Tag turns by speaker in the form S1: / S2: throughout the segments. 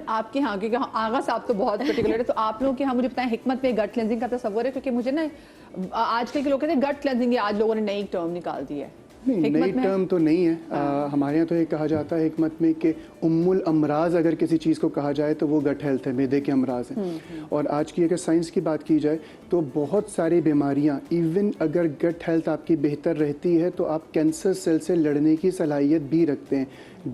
S1: आपके यहाँ, क्योंकि आगा साहब तो बहुत पर्टिकुलर है, तो आप लोगों के यहाँ मुझे बताएं हिकमत में गट क्लेंजिंग का तस्वर है? क्योंकि मुझे ना आजकल के लोग कहते हैं गट क्लेंजिंग, आज लोगों ने नई टर्म निकाल दी है।
S2: नहीं, नई टर्म तो नहीं है। हमारे यहाँ तो ये कहा जाता है हिकमत में कि उम्मुल अमराज अगर किसी चीज़ को कहा जाए तो वो गट हेल्थ है, मैदे के अमराज हैं। और आज की अगर साइंस की बात की जाए तो बहुत सारी बीमारियाँ, इवन अगर गट हेल्थ आपकी बेहतर रहती है तो आप कैंसर सेल से लड़ने की सलाहियत भी रखते हैं।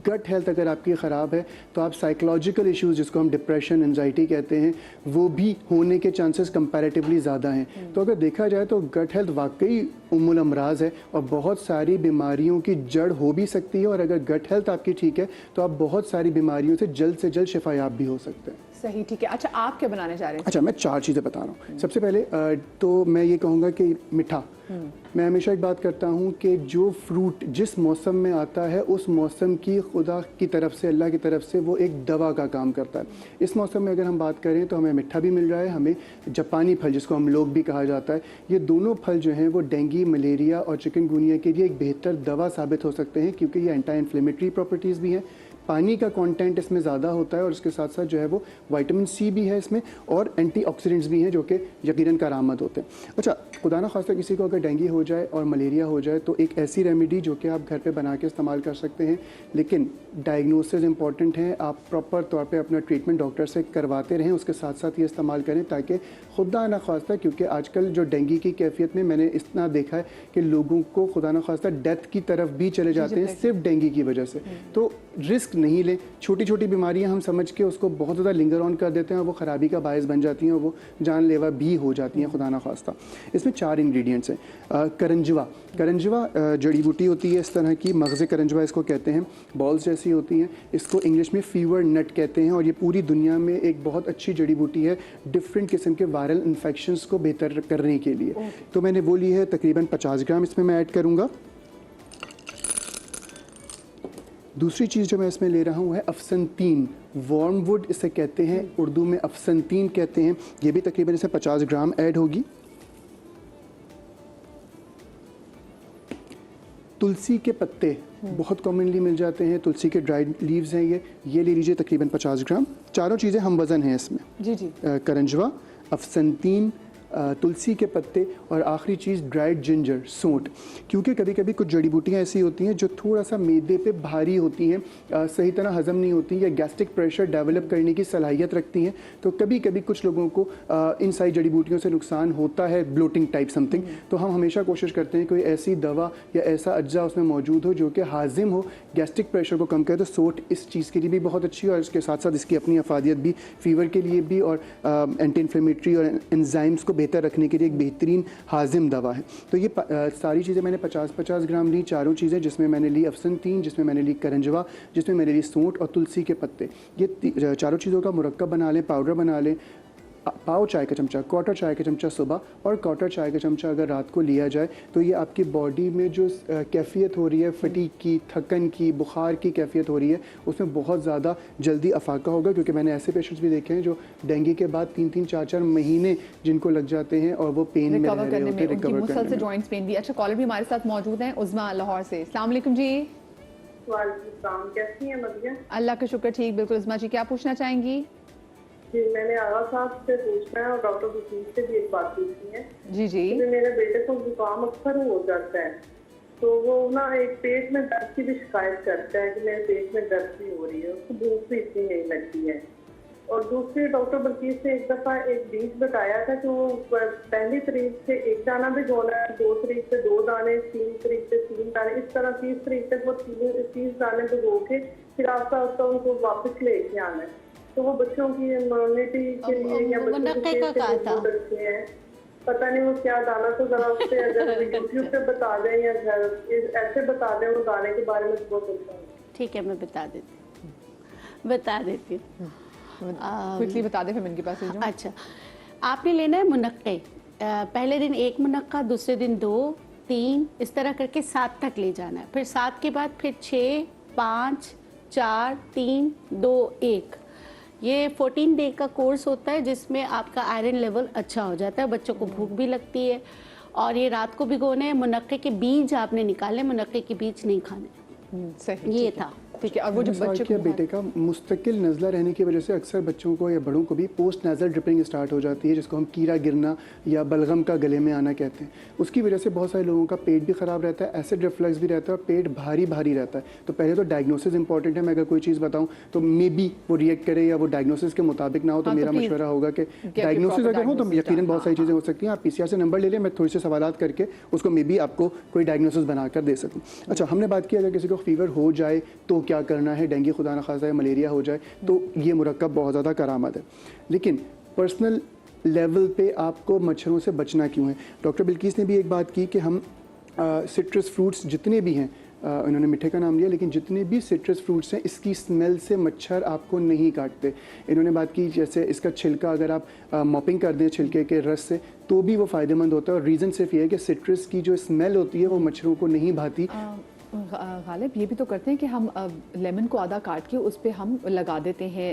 S2: गट हेल्थ अगर आपकी ख़राब है तो आप साइकोलॉजिकल इश्यूज़, जिसको हम डिप्रेशन, एंजाइटी कहते हैं, वो भी होने के चांसेस कंपैरेटिवली ज़्यादा हैं। तो अगर देखा जाए तो गट हेल्थ वाकई उम्मुल अमराज है और बहुत सारी बीमारियों की जड़ हो भी सकती है। और अगर गट हेल्थ आपकी ठीक है तो आप बहुत सारी बीमारियों से जल्द शिफायाब भी हो सकते हैं।
S1: सही, ठीक है। अच्छा, आप क्या बनाने जा रहे हैं?
S2: अच्छा, मैं 4 चीज़ें बता रहा हूँ। सबसे पहले तो मैं ये कहूँगा कि मीठा। मैं हमेशा एक बात करता हूँ कि जो फ्रूट जिस मौसम में आता है उस मौसम की खुदा की तरफ से, अल्लाह की तरफ से वो एक दवा का काम करता है। इस मौसम में अगर हम बात करें तो हमें मीठा भी मिल रहा है, हमें जापानी फल जिसको हम लोग भी कहा जाता है, ये दोनों फल जो हैं वो डेंगू, मलेरिया और चिकनगुनिया के लिए एक बेहतर दवा साबित हो सकते हैं, क्योंकि ये एंटी इन्फ्लेमेटरी प्रॉपर्टीज़ भी हैं। पानी का कंटेंट इसमें ज़्यादा होता है और उसके साथ साथ जो है वो विटामिन सी भी है इसमें और एंटीऑक्सीडेंट्स भी हैं जो कि यकीनन कारआमद होते हैं। अच्छा, खुदा ना खास्ता किसी को अगर डेंगू हो जाए और मलेरिया हो जाए तो एक ऐसी रेमेडी जो कि आप घर पे बना के इस्तेमाल कर सकते हैं, लेकिन डायग्नोसिस इंपॉर्टेंट है। आप प्रॉपर तौर पे अपना ट्रीटमेंट डॉक्टर से करवाते रहें, उसके साथ साथ ये इस्तेमाल करें ताकि खुदा ना खास्ता, क्योंकि आजकल जो डेंगू की कैफियत में मैंने इतना देखा है कि लोगों को खुदा ना खास्ता डेथ की तरफ भी चले जाते हैं सिर्फ डेंगू की वजह से। तो रिस्क नहीं लें। छोटी छोटी बीमारियां हम समझ के उसको बहुत ज़्यादा लिंगर ऑन कर देते हैं और वो ख़राबी का बायस बन जाती हैं और वो जानलेवा भी हो जाती हैं, खुदा ना खास्ता। इसमें 4 इंग्रेडिएंट्स हैं। करंजवा जड़ी बूटी होती है इस तरह की, मगज़ करंजवा इसको कहते हैं, बॉल्स जैसी होती हैं। इसको इंग्लिश में फीवर नट कहते हैं और ये पूरी दुनिया में एक बहुत अच्छी जड़ी बूटी है डिफरेंट किस्म के वायरल इन्फेक्शंस को बेहतर करने के लिए। तो मैंने वो ली है तकरीबन 50 ग्राम, इसमें मैं ऐड करूँगा। दूसरी चीज़ जो मैं इसमें ले रहा हूँ है अफसनतीन, वर्मवुड इसे कहते हैं, उर्दू में अफसनतीन कहते हैं। ये भी तकरीबन इसे 50 ग्राम ऐड होगी। तुलसी के पत्ते बहुत कॉमनली मिल जाते हैं, तुलसी के ड्राइड लीव्स हैं ये ले लीजिए तकरीबन 50 ग्राम। चारों चीज़ें हम वज़न हैं इसमें। जी। करंजवा, अफसनतीन, तुलसी के पत्ते और आखिरी चीज़ ड्राइड जिंजर, सोंठ। क्योंकि कभी कभी कुछ जड़ी बूटियाँ ऐसी होती हैं जो थोड़ा सा मैदे पे भारी होती हैं, सही तरह हज़म नहीं होती या गैस्ट्रिक प्रेशर डेवलप करने की सलाहियत रखती हैं। तो कभी कभी कुछ लोगों को इन सारी जड़ी बूटियों से नुकसान होता है, ब्लोटिंग टाइप समथिंग। तो हम हमेशा कोशिश करते हैं कोई ऐसी दवा या ऐसा अज्जा उसमें मौजूद हो जो कि हाजिम हो, गैस्ट्रिक प्रेशर को कम करे। तो सोंठ इस चीज़ के लिए भी बहुत अच्छी है और इसके साथ साथ इसकी अपनी अफादियत भी फीवर के लिए भी और एंटी इन्फ्लेमेटरी और एंजाइम्स को बेहतर रखने के लिए एक बेहतरीन हाजिम दवा है। तो ये सारी चीज़ें मैंने 50-50 ग्राम ली, चारों चीज़ें, जिसमें मैंने ली अफसनतीन, जिसमें मैंने ली करंजवा, जिसमें मैंने ली सोंठ और तुलसी के पत्ते। ये चारों चीज़ों का मुरक्कब बना लें, पाउडर बना लें। पाव चाय का चमचा, क्वार्टर चाय का चमचा सुबह और क्वार्टर चाय का चमचा अगर रात को लिया जाए तो ये आपकी बॉडी में जो कैफियत हो रही है, फटीग की, थकन की, बुखार की कैफियत हो रही है, उसमें बहुत ज़्यादा जल्दी अफाका होगा। क्योंकि मैंने ऐसे पेशेंट्स भी देखे हैं जो डेंगू के बाद 3-3, 4-4 महीने जिनको लग जाते हैं और वो पेन में रह रहे होते हैं, रिकवर करने में।
S1: जॉइंट्स पेन भी। अच्छा, कॉलर भी हमारे साथ मौजूद हैं, उज़मा लाहौर से। अस्सलाम वालेकुम जी।
S3: वालेकुम, कैसी हैं मरियम?
S1: अल्लाह का शुक्र, ठीक बिल्कुल। उज़मा जी, क्या पूछना चाहेंगी?
S3: जी, मैंने आगा साहब से पूछना है और डॉक्टर बशीर से भी एक बात पूछनी है।
S1: जी।
S3: मेरे बेटे को जुकाम अक्सर हो जाता है, तो वो ना एक पेट में दर्द की भी शिकायत करता है कि मेरे पेट में दर्द भी हो रही है, उसको भूख भी इतनी नहीं लगती है। और दूसरी डॉक्टर बशीर से एक दफ़ा एक बीज बताया था कि वो पहली तारीख से 1 दाना भी भिगोना है, 2 तारीख से 2 दाने, 3 तारीख से 3 दाने, इस तरह 30 तारीख तक वो 30 दाने भिगो के फिर आस्ता आस्ता उनको वापस लेके आना है। तो वो बच्चों की इम्यूनिटी के लिए या बच्चों के बच्चे हैं, पता नहीं वो क्या दाना, तो जरा उससे अगर यूट्यूब पे बता दें या ऐसे बता दें वो दाने के बारे में तो बहुत अच्छा है।
S4: ठीक है, मैं बता देती हूँ।
S1: क्विकली बता दें फिर इनके पास।
S4: अच्छा, आपने लेना है मुनक्के। पहले दिन 1 मुनक्का, दूसरे दिन 2, 3, इस तरह करके 7 तक ले जाना है। फिर 7 के बाद फिर 6, 5, 4, 3, 2, 1। ये 14 डे का कोर्स होता है जिसमें आपका आयरन लेवल अच्छा हो जाता है, बच्चों को भूख भी लगती है। और ये रात को भिगोने हैं। मुनक्के के बीज आपने निकाले, मुनक्के के बीज नहीं खाने।
S1: सही,
S4: ये था।
S1: ठीक है। और वो जो
S2: मैंने
S1: बच्चे
S2: सवाल किया
S1: को
S2: बेटे का, मुस्तकिल नज़ला रहने की वजह से अक्सर बच्चों को या बड़ों को भी पोस्ट नेज़ल ड्रिपिंग स्टार्ट हो जाती है, जिसको हम कीड़ा गिरना या बलगम का गले में आना कहते हैं। उसकी वजह से बहुत सारे लोगों का पेट भी ख़राब रहता है, एसिड रिफ्लक्स भी रहता है और पेट भारी भारी रहता है। तो पहले तो डायग्नोसिस इंपॉर्टेंट है। मैं अगर कोई चीज़ बताऊँ तो मे बी वो रिएक्ट करे या वो डायग्नोसिस के मुताबिक ना हो, तो
S1: हाँ, तो
S2: मेरा
S1: please
S2: मशवरा होगा कि
S1: get
S2: डायग्नोसिस
S1: proper
S2: अगर हो तो
S1: diagnosis
S2: यकीनन बहुत सारी
S1: हाँ,
S2: चीज़ें हो सकती हैं। आप पीसीआर से नंबर ले लें, मैं थोड़ी से सवालात करके उसको मे बी आपको कोई डायग्नोसिस बनाकर दे सकूँ। अच्छा, हमने बात की अगर किसी को फीवर हो जाए तो क्या करना है, डेंगू खुदा न खास्ता या मलेरिया हो जाए तो ये मुरक्कब बहुत ज़्यादा करामत है। लेकिन पर्सनल लेवल पे आपको मच्छरों से बचना क्यों है? डॉक्टर बिल्किस ने भी एक बात की कि हम सिट्रस फ्रूट्स जितने भी हैं, उन्होंने मीठे का नाम लिया, लेकिन जितने भी सिट्रस फ्रूट्स हैं इसकी स्मेल से मच्छर आपको नहीं काटते। इन्होंने बात की जैसे इसका छिलका अगर आप मॉपिंग कर दें छिलके के रस से तो भी वो फ़ायदेमंद होता है। और रीज़न सिर्फ ये है कि सिट्रस की जो स्मेल होती है वो मच्छरों को नहीं भाती।
S1: गालिब ये भी तो करते हैं कि हम लेमन को आधा काट के उस पे हम लगा देते हैं,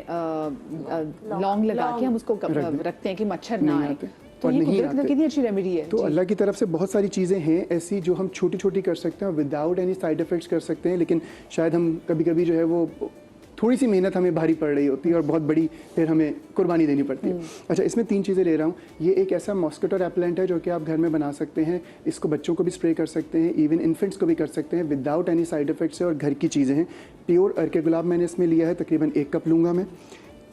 S1: लौंग लगा के हम उसको रखते हैं कि मच्छर ना आए। तो
S2: और
S1: ये
S2: नहीं
S1: कुदरत की
S2: आते।
S1: कितनी अच्छी रेमेडी है।
S2: तो
S1: जी।
S2: अल्लाह की तरफ से बहुत सारी चीज़ें हैं ऐसी जो हम छोटी छोटी कर सकते हैं विदाउट एनी साइड इफ़ेक्ट्स कर सकते हैं, लेकिन शायद हम कभी कभी जो है वो थोड़ी सी मेहनत हमें भारी पड़ रही होती है और बहुत बड़ी फिर हमें कुर्बानी देनी पड़ती है। अच्छा, इसमें 3 चीज़ें ले रहा हूँ। ये एक ऐसा मॉस्किटो रेपेलेंट है जो कि आप घर में बना सकते हैं। इसको बच्चों को भी स्प्रे कर सकते हैं, इवन इन्फेंट्स को भी कर सकते हैं विदाउट एनी साइड इफ़ेक्ट्स है और घर की चीज़ें हैं। प्योर अर्के गुलाब मैंने इसमें लिया है, तकरीबन 1 कप लूँगा मैं।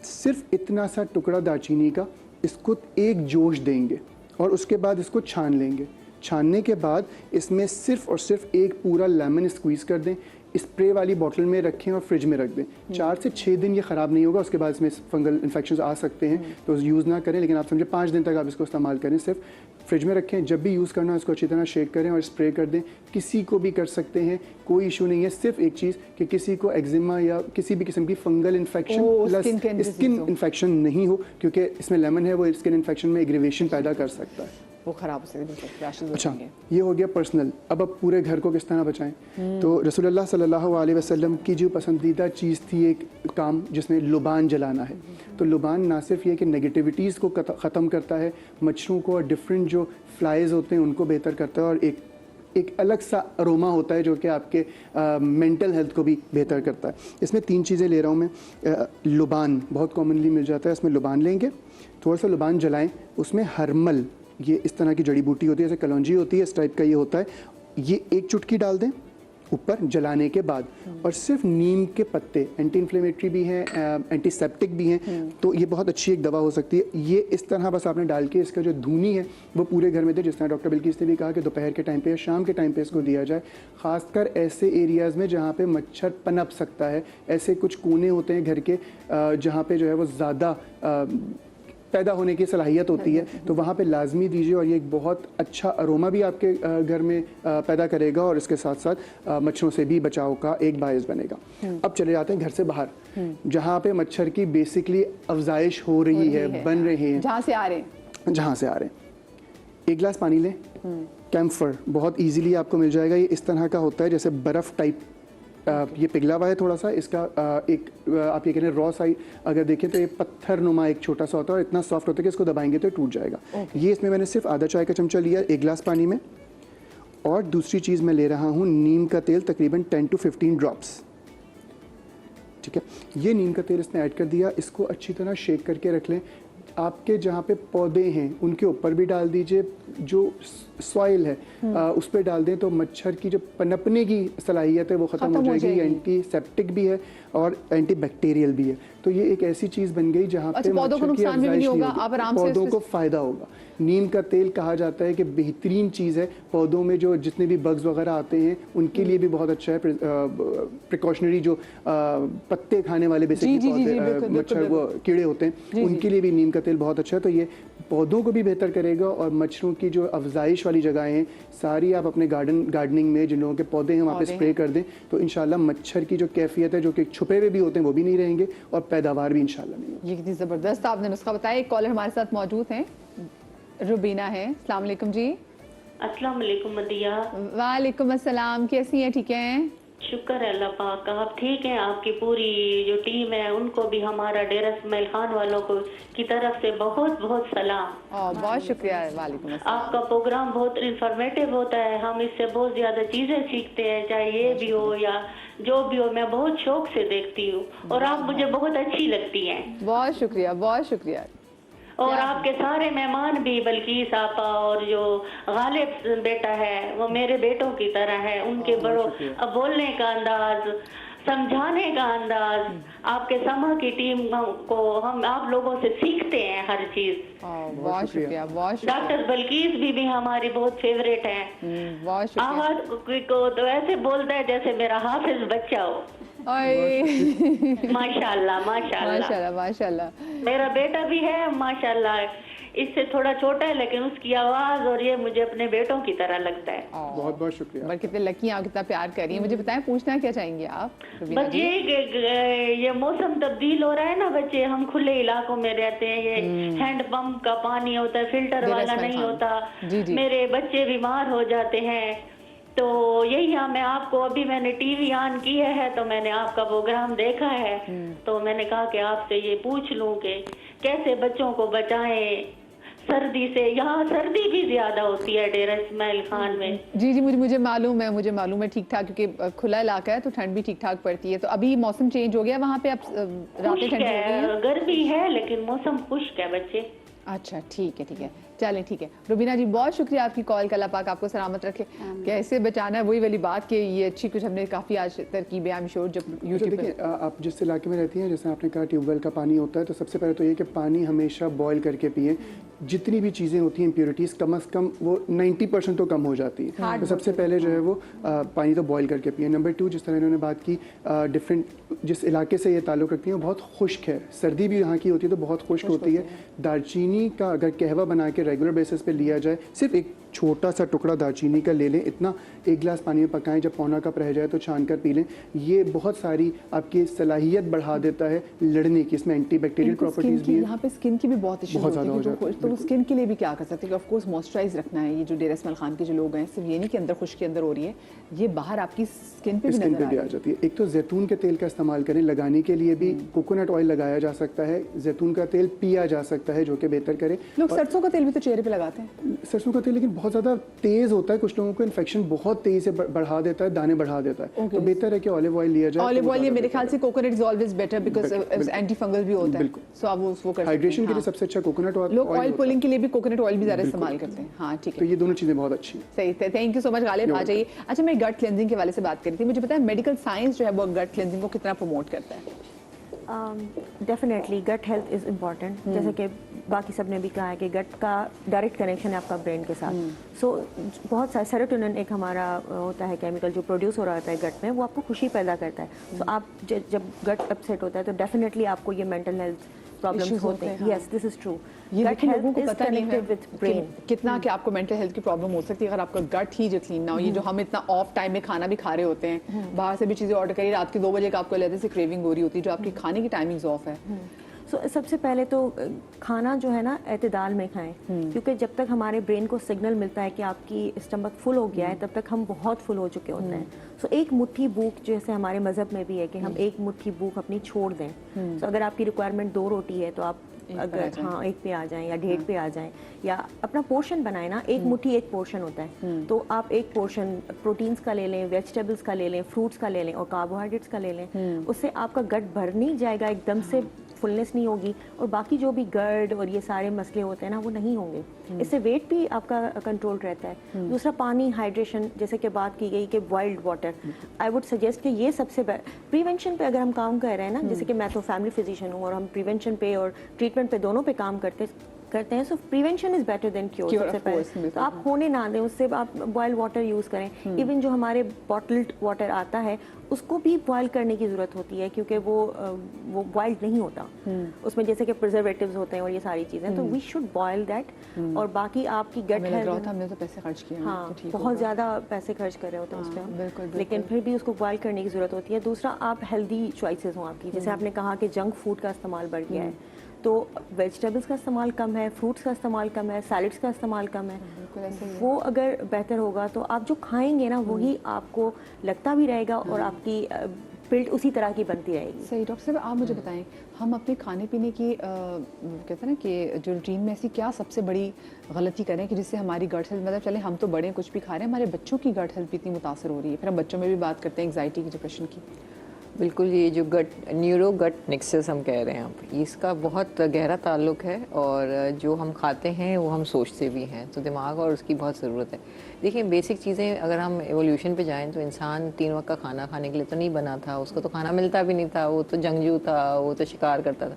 S2: सिर्फ इतना सा टुकड़ा दालचीनी का, इसको एक जोश देंगे और उसके बाद इसको छान लेंगे। छानने के बाद इसमें सिर्फ और सिर्फ एक पूरा लेमन स्क्वीज़ कर दें, स्प्रे वाली बोतल में रखें और फ्रिज में रख दें। 4 से 6 दिन ये ख़राब नहीं होगा। उसके बाद इसमें फंगल इन्फेक्शन आ सकते हैं तो यूज़ ना करें, लेकिन आप समझे 5 दिन तक आप इसको इस्तेमाल करें। सिर्फ फ्रिज में रखें, जब भी यूज़ करना है उसको अच्छी तरह शेक करें और स्प्रे कर दें। किसी को भी कर सकते हैं, कोई इशू नहीं है। सिर्फ एक चीज़ कि किसी को एक्जिमा या किसी भी किस्म की fungal infection plus skin infection नहीं हो, क्योंकि इसमें लेमन है, वो स्किन इन्फेक्शन में एग्रीवेशन पैदा कर सकता है,
S1: वो खराब हो सकती है।
S2: अच्छा, ये हो गया पर्सनल। अब पूरे घर को किस तरह बचाएं? तो रसूलुल्लाह सल्लल्लाहु अलैहि वसल्लम की जो पसंदीदा चीज़ थी एक काम जिसमें लुबान जलाना है। तो लुबान ना सिर्फ ये कि नेगेटिविटीज़ को ख़त्म करता है, मच्छरों को और डिफरेंट जो फ्लाइज होते हैं उनको बेहतर करता है, और एक अलग सा अरोमा होता है जो कि आपके मेंटल हेल्थ को भी बेहतर करता है। इसमें 3 चीज़ें ले रहा हूँ मैं। लुबान बहुत कॉमनली मिल जाता है, इसमें लुबान लेंगे, थोड़ा सा लुबान जलाएं, उसमें हरमल, ये इस तरह की जड़ी बूटी होती है, जैसे कलौंजी होती है, इस टाइप का ये होता है, ये 1 चुटकी डाल दें ऊपर जलाने के बाद। और सिर्फ नीम के पत्ते एंटी इन्फ्लेमेटरी भी हैं, एंटीसेप्टिक भी हैं, तो ये बहुत अच्छी एक दवा हो सकती है। ये इस तरह बस आपने डाल के इसका जो धुनी है वो पूरे घर में दे, जिस तरह डॉक्टर बिल्किस ने भी कहा कि दोपहर के टाइम पे या शाम के टाइम पे इसको दिया जाए, खासकर ऐसे एरियाज़ में जहाँ पे मच्छर पनप सकता है। ऐसे कुछ कोने होते हैं घर के जहाँ पे जो है वो ज़्यादा पैदा होने की सलाहियत होती है, तो वहाँ पे लाजमी दीजिए, और ये एक बहुत अच्छा अरोमा भी आपके घर में पैदा करेगा और इसके साथ साथ मच्छरों से भी बचाव का एक बायस बनेगा। अब चले जाते हैं घर से बाहर, जहाँ पे मच्छर की बेसिकली अफजाइश हो रही है, बन रहे हैं, जहाँ से आ रहे हैं। 1 गिलास पानी लें, कैम्फर बहुत ईजिली आपको मिल जाएगा। ये इस तरह का होता है जैसे बर्फ़ टाइप, ये पिघला हुआ है थोड़ा सा। इसका एक आप ये कह रहे हैं रॉ साइड अगर देखें तो ये पत्थर नुमा एक छोटा सा होता है और इतना सॉफ्ट होता है कि इसको दबाएंगे तो टूट जाएगा। ये इसमें मैंने सिर्फ आधा चाय का चमचा लिया 1 गिलास पानी में। और दूसरी चीज़ मैं ले रहा हूँ नीम का तेल, तकरीबन 10 to 15 ड्रॉप्स। ठीक है, ये नीम का तेल इसमें ऐड कर दिया, इसको अच्छी तरह शेक करके रख लें। आपके जहाँ पे पौधे हैं उनके ऊपर भी डाल दीजिए, जो सॉइल है उस पर डाल दें, तो मच्छर की जो पनपने की सलाहियत है वो ख़त्म हो जाएगी। एंटीसेप्टिक भी है और एंटीबैक्टीरियल भी है, तो ये एक ऐसी चीज़ बन गई जहाँ पे
S1: पौधों को नुकसान भी नहीं होगा, आप आराम से
S2: पौधों को फ़ायदा होगा। नीम का तेल कहा जाता है कि बेहतरीन चीज़ है, पौधों में जो जितने भी बग्स वगैरह आते हैं उनके लिए भी बहुत अच्छा है। प्रिकॉशनरी जो पत्ते खाने वाले बेसिकली मच्छर वो कीड़े होते हैं उनके लिए भी नीम का तेल बहुत अच्छा है। तो ये पौधों को भी बेहतर करेगा, और मच्छरों की जो अफजाइश वाली जगहें हैं सारी आप अपने गार्डनिंग में जिन लोगों के पौधे हैं वहाँ पे स्प्रे कर दें, तो इंशाल्लाह मच्छर की जो कैफियत है जो कि छुपे हुए भी होते हैं वो भी नहीं रहेंगे, और पैदावार भी इंशाल्लाह नहीं होगी।
S1: ये कितनी ज़बरदस्त आपने नुस्खा बताया। एक कॉलर हमारे साथ मौजूद हैं, रुबीना है। अस्सलाम वालेकुम जी।
S5: अस्सलाम वालेकुम मदिया।
S1: वालेकुम अस्सलाम, कैसी हैं? ठीक हैं?
S5: शुक्र है अल्लाह पाक का, आप ठीक हैं? आपकी पूरी जो टीम है उनको भी हमारा डेरा इस्माइल खान वालों को की तरफ से बहुत बहुत सलाम।
S1: बहुत शुक्रिया। वालेकुम अस्सलाम।
S5: आपका प्रोग्राम बहुत इंफॉर्मेटिव होता है, हम इससे बहुत ज्यादा चीजें सीखते हैं, चाहे ये भी हो या जो भी हो। मैं बहुत शौक से देखती हूँ और आप मुझे बहुत अच्छी लगती हैं।
S1: बहुत शुक्रिया, बहुत शुक्रिया।
S5: और आपके सारे मेहमान भी, बल्किस आपा और जो गालिब बेटा है वो मेरे बेटों की तरह है। उनके बड़ों बोलने का अंदाज, समझाने का अंदाज, आपके समा की टीम को हम आप लोगों से सीखते हैं हर चीज।
S1: बहुत शुक्रिया, बहुत शुक्रिया।
S5: डॉक्टर बल्किस भी हमारी बहुत फेवरेट है।
S1: बहुत शुक्रिया।
S5: आवाज को तो ऐसे बोलता है जैसे मेरा हाफिज बच्चा हो। माशाल्लाह माशाल्लाह
S1: माशाल्लाह माशाल्लाह।
S5: मेरा बेटा भी है माशाल्लाह, इससे थोड़ा छोटा है लेकिन उसकी आवाज और ये मुझे अपने बेटों की तरह लगता है।
S2: बहुत बहुत शुक्रिया।
S1: बट कितने लकी आप, कितना प्यार कर रही हैं। मुझे बताएं, पूछना क्या चाहेंगे आप?
S5: बस ये मौसम तब्दील हो रहा है ना बच्चे, हम खुले इलाकों में रहते हैं, ये हैंड पंप का पानी होता है, फिल्टर वाला नहीं होता।
S1: जी जी।
S5: मेरे बच्चे बीमार हो जाते हैं, तो यही मैं आपको अभी मैंने टीवी ऑन की है तो मैंने आपका प्रोग्राम देखा है, तो मैंने कहा कि आपसे ये पूछ लूं कि कैसे बच्चों को बचाएं सर्दी से। यहाँ सर्दी भी ज्यादा होती है डेरा इस्माइल खान में।
S1: जी जी, मुझे मालूम है ठीक ठाक, क्योंकि खुला इलाका है तो ठंड भी ठीक ठाक पड़ती है। तो अभी मौसम चेंज हो गया वहाँ पे, अब रातें ठंडी हो गई हैं?
S5: गर्मी है लेकिन मौसम खुश्क है बच्चे।
S1: अच्छा ठीक है, चलें ठीक है। रुबीना जी बहुत शुक्रिया आपकी कॉल का, अल्लाह पाक आपको सलामत रखे। कैसे बचाना है वही वाली बात कि ये अच्छी कुछ हमने काफ़ी आज तरकीबें आई एम श्योर जब यूट्यूब पे।
S2: देखिए आप जिस इलाके में रहती हैं, जैसे आपने कहा ट्यूबवेल का पानी होता है, तो सबसे पहले तो ये कि पानी हमेशा बॉयल करके पिए। जितनी भी चीज़ें होती हैं इम्प्योरिटीज़ कम से कम वो 90% तो कम हो जाती है। तो सबसे पहले जो है वो पानी तो बॉयल करके पिए। नंबर 2, जिस तरह इन्होंने बात की, डिफरेंट जिस इलाके से ये ताल्लुक़ रखती हैं बहुत खुश्क है, सर्दी भी यहाँ की होती है तो बहुत खुश्क होती है। दालचीनी का अगर कहवा बना के रेगुलर बेसिस पे लिया जाए, सिर्फ एक छोटा सा टुकड़ा दालचीनी का ले लें, इतना 1 गिलास पानी में पकाएं, जब पौना कप रह जाए तो छान कर पी लें। ये बहुत सारी आपकी सलाहियत बढ़ा देता है लड़ने की, इसमें एंटीबैक्टीरियल प्रॉपर्टीज भी हैं।
S1: यहाँ पे स्किन की भी बहुत इशू
S2: बहुत
S1: होती
S2: ज़्यादा हो
S1: है,
S2: जाती है।
S1: तो स्किन के लिए भी क्या कर सकते हैं? ऑफ कोर्स मॉइस्चराइज रखना है। ये जो डेरा इस्माइल खान के जो लोग हैं, सिर्फ ये नहीं कि अंदर खुश्की अंदर हो रही है, ये बाहर आपकी स्किन पे भी नजर
S2: आ जाती है। एक तो जैतून के तेल का इस्तेमाल करें, लगाने के लिए भी कोकोनट ऑयल लगाया जा सकता है, जैतून का तेल पिया जा सकता है जो कि बेहतर करे।
S1: लोग सरसों का तेल भी तो चेहरे पे लगाते हैं।
S2: सरसों का तेल लेकिन बहुत ज़्यादा तेज़ होता है, कुछ लोगों को इन्फेक्शन बहुत तेज़ी से बढ़ा देता है, दाने बढ़ा देता है। तो बेहतर है कि ऑलिव ऑयल लिया जाए।
S1: ऑलिव ऑयल, ये मेरे ख्याल से coconut is always better because anti fungal भी होता है, सो आप वो कर
S2: हाइड्रेशन के लिए सबसे अच्छा कोकोनट ऑयल।
S1: लोग ऑयल पुलिंग के लिए भी कोकोनट ऑयल भी ज़्यादा इस्तेमाल करते हैं। हाँ ठीक
S2: तो
S1: है,
S2: ये दोनों चीज़ें बहुत अच्छी हैं।
S1: सही है। Thank you so much Ghalib, आ जाइए। अच्छा, मैं गट क्लेंजिंग के वाले से बात करी थी, मुझे पता है मेडिकल साइंस जो है वो गट क्लेंजिंग को कितना प्रमोट करता है?
S6: Definitely gut health is important. जैसे कि बाकी सब ने भी कहा है कि गट का डायरेक्ट कनेक्शन है आपका ब्रेन के साथ। सो बहुत सारे सेरोटोनिन एक हमारा होता है केमिकल जो प्रोड्यूस हो रहा होता है गट में, वो आपको खुशी पैदा करता है। तो आप जब गट अपसेट होता है तो डेफिनेटली आपको ये मेंटल हेल्थ प्रॉब्लम्स होते हैं। Yes, this is true.
S1: ये लेकिन लोगों को पता नहीं है
S6: विद ब्रेन
S1: कितना कि आपको मेंटल हेल्थ की प्रॉब्लम हो सकती है अगर आपका गट ही जो क्लीन ना हो। ये जो हम इतना ऑफ टाइम में खाना भी खा रहे होते हैं, बाहर से भी चीज़ें ऑर्डर करिए, रात के 2 बजे का आपको लेते से क्रेविंग हो रही होती है, जो आपकी खाने की टाइमिंग्स ऑफ है।
S6: सबसे पहले तो खाना जो है ना एतदाल में खाएं, क्योंकि जब तक हमारे ब्रेन को सिग्नल मिलता है कि आपकी स्टमक फुल हो गया है, तब तक हम बहुत फुल हो चुके होते हैं। सो एक मुट्ठी भूख, जैसे हमारे मज़हब में भी है कि हम एक मुट्ठी भूख अपनी छोड़ दें। तो अगर आपकी रिक्वायरमेंट 2 रोटी है तो आप अगर 1 पे आ जाएं या 1.5 पे आ जाएं, या अपना पोर्शन बनाएं ना। एक मुट्ठी एक पोर्शन होता है, तो आप एक पोर्शन प्रोटीन्स का ले लें, वेजिटेबल्स का ले लें, फ्रूट्स का ले लें और कार्बोहाइड्रेट्स का ले लें। उससे आपका गट भर नहीं जाएगा, एकदम से फुलनेस नहीं होगी, और बाकी जो भी गर्ड और ये सारे मसले होते हैं ना वो नहीं होंगे। इससे वेट भी आपका कंट्रोल रहता है। दूसरा, पानी, हाइड्रेशन, जैसे कि बात की गई कि boiled water, I would suggest कि ये सबसे प्रिवेंशन पे अगर हम काम कर रहे हैं ना, जैसे कि मैं तो फैमिली फिजिशियन हूँ और हम प्रिवेंशन पे और ट्रीटमेंट पे दोनों पे काम करते हैं। सो prevention is better than cure. सबसे पहले तो आप होने ना दें, उससे आप बॉइल्ड वाटर यूज़ करें। इवन जो हमारे बॉटल्ड वाटर आता है उसको भी बॉयल करने की ज़रूरत होती है, क्योंकि वो बॉइल्ड नहीं होता, उसमें जैसे कि प्रिजर्वेटिव्स होते हैं और ये सारी चीज़ें, तो वी शुड बॉयल दैट। और बाकी आपकी गट हेल्थ,
S1: हमने तो पैसे खर्च किए,
S6: हाँ बहुत ज़्यादा पैसे खर्च कर रहे होते हैं उस पर, लेकिन फिर भी उसको बॉयल करने की ज़रूरत होती है। दूसरा, आप हेल्दी चॉइसेस हों आपकी, जैसे आपने कहा कि जंक फूड का इस्तेमाल बढ़ गया है, तो वेजिटेबल्स का इस्तेमाल कम है, फ्रूट्स का इस्तेमाल कम है, सैलड्स का इस्तेमाल कम है, वो अगर बेहतर होगा तो आप जो खाएंगे ना वही आपको लगता भी रहेगा और आपकी बिल्ड उसी तरह की बनती रहेगी।
S1: सही। डॉक्टर साहब आप मुझे बताएं, हम अपने खाने पीने की कहते हैं ना कि जो रूटीन में ऐसी क्या सबसे बड़ी गलती करें कि जिससे हमारी गट हेल्थ, मतलब चले हम तो बड़े कुछ भी खा रहे हैं, हमारे बच्चों की गट हेल्थ भी इतनी मुतासर हो रही है। फिर हम बच्चों में भी बात करते हैं एंग्जाइटी की, डिप्रेशन की।
S7: बिल्कुल, ये जो न्यूरो गट नेक्सस हम कह रहे हैं आप, इसका बहुत गहरा ताल्लुक है और जो हम खाते हैं वो हम सोचते भी हैं, तो दिमाग और उसकी बहुत ज़रूरत है। देखिए बेसिक चीज़ें अगर हम एवोल्यूशन पे जाएं तो इंसान 3 वक्त का खाना खाने के लिए तो नहीं बना था, उसको तो खाना मिलता भी नहीं था, वो तो जंगजू था, वो तो शिकार करता था।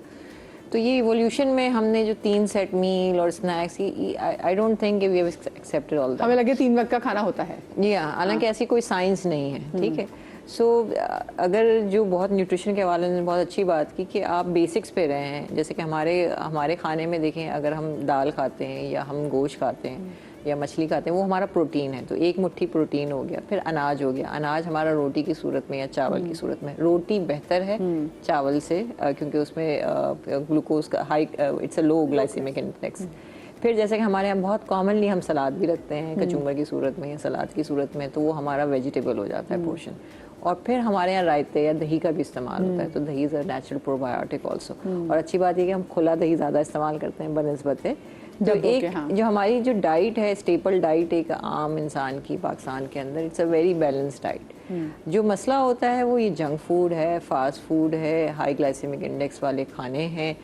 S7: तो ये इवोल्यूशन में हमने जो 3 सेट मील और snacks, I don't think we have accepted all that.
S1: हमें लगे 3 वक्त का खाना होता है।
S7: जी हाँ, हालांकि ऐसी कोई साइंस नहीं है, ठीक है। सो अगर जो बहुत न्यूट्रिशन के हवाले ने बहुत अच्छी बात की कि आप बेसिक्स पे रहे हैं, जैसे कि हमारे खाने में देखें, अगर हम दाल खाते हैं या हम गोश्त खाते हैं या मछली खाते हैं, वो हमारा प्रोटीन है, तो एक मुट्ठी प्रोटीन हो गया। फिर अनाज हो गया, अनाज हमारा रोटी की सूरत में या चावल की सूरत में। रोटी बेहतर है चावल से क्योंकि उसमें ग्लूकोज का high, it's a low glycaemic index. फिर जैसे कि हमारे यहाँ बहुत कॉमनली हम सलाद भी रखते हैं कचूम्बर की सूरत में या सलाद की सूरत में, तो वो हमारा वेजिटेबल हो जाता है पोर्शन। और फिर हमारे यहाँ रायते या दही का भी इस्तेमाल होता है, तो दही is a natural probiotic also. और अच्छी बात ये कि हम खुला दही ज़्यादा इस्तेमाल करते हैं बनस्बत जो एक जो हमारी जो डाइट है, स्टेपल डाइट एक आम इंसान की पाकिस्तान के अंदर, it's a very balanced diet. जो मसला होता है वो ये जंक फूड है, फास्ट फूड है, हाई ग्लाइसेमिक इंडेक्स वाले खाने हैं,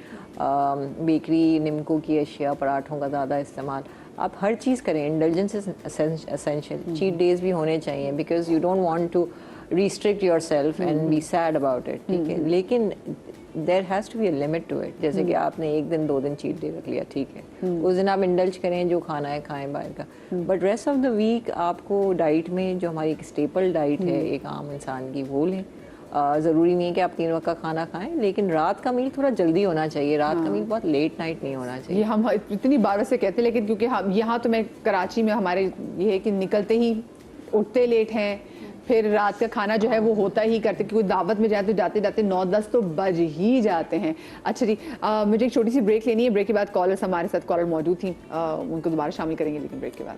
S7: बेकरी, निमकों की अशिया, पराठों का ज़्यादा इस्तेमाल। आप हर चीज़ करें, indulgence is essential. Cheat days भी होने चाहिए because you don't want to restrict yourself and be sad about it, ठीक है। लेकिन there has to be a limit to it. जैसे कि आपने 1 दिन 2 दिन चीट डे रख लिया, ठीक है, उस दिन आप इंडल्ज करें, जो खाना है खाएं बाहर का, but rest of the week आपको डाइट में जो हमारी एक स्टेपल डाइट है एक आम इंसान की, वो लें। ज़रूरी नहीं है कि आप 3 वक्त का खाना खाएं, लेकिन रात का मील थोड़ा जल्दी होना चाहिए। रात का मील बहुत लेट नाइट नहीं होना चाहिए।
S1: ये हम इतनी बार वैसे कहते हैं, लेकिन क्योंकि हम यहाँ तो मैं कराची में हमारे ये है कि निकलते ही उठते लेट हैं, फिर रात का खाना जो है वो होता ही करते, क्योंकि दावत में जाए तो जाते जाते 9-10 तो बज ही जाते हैं। अच्छा जी, मुझे एक छोटी सी ब्रेक लेनी है। ब्रेक के बाद कॉलर्स हमारे साथ कॉलर मौजूद थी, उनको दोबारा शामिल करेंगे लेकिन ब्रेक के बाद।